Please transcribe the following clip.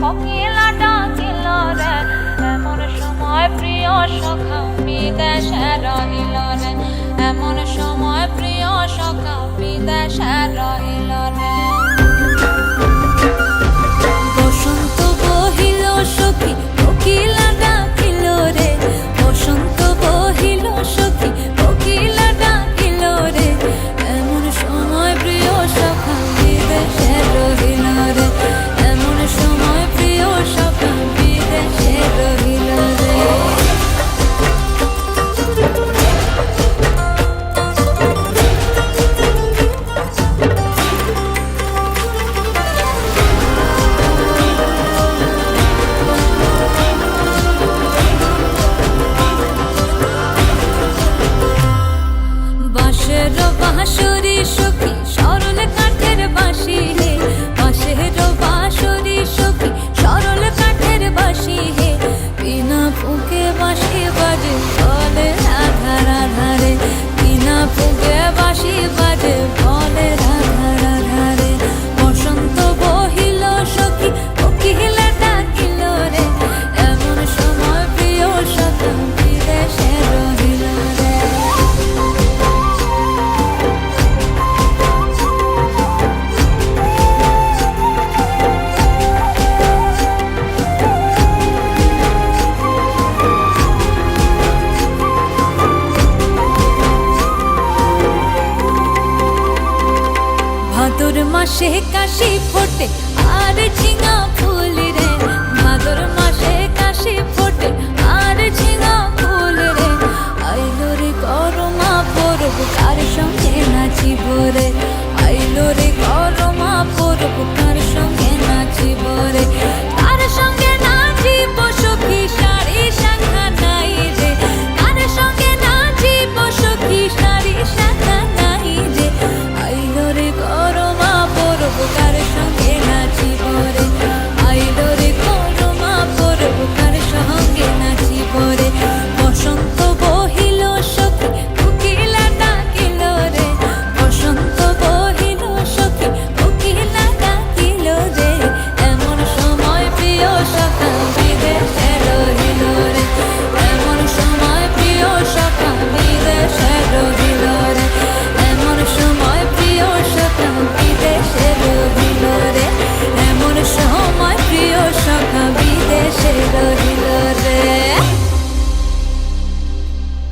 কোকিলা ডাকিল রে, এমন সময় প্রিয় সখা বিদেশে রহিল রে, এমন সময় প্রিয় সখা বিদেশে রহিল রে। বসন্ত বহিল সখী কোকিলা ডাকিল রে, বসন্ত বহিল সখী কোকিলা ডাকিল রে, এমন সময় প্রিয় সখা বিদেশে রহিল রে, এমন সময় প্রিয় সখা বিদেশে রহিল রে। বাঁশের বাঁশরি সখী সরল কাঠের বাঁশি হে, বাঁশের বাঁশরি সখী সরল কাঠের বাঁশি হে, বিনা ফুঁকে বাঁশি বাজে বলে রাধা রাধা রে, বিনা ফুঁকে বাঁশি বাজে বলে রাধা রাধা রে। বসন্ত বহিল সখী কোকিলা ডাকিল রে, এমন সময় প্রিয় সখা বিদেশে রহিল রে। ভাদর মাসে কাশি ফোটে আর ঝিঙা ফুল রে, ভাদর মাসে কাশি ফোটে আর ঝিঙা ফুল রে, আইলো রে করমা পরব কার সঙ্গে নাচিব রে, আইলো রে করমা পরব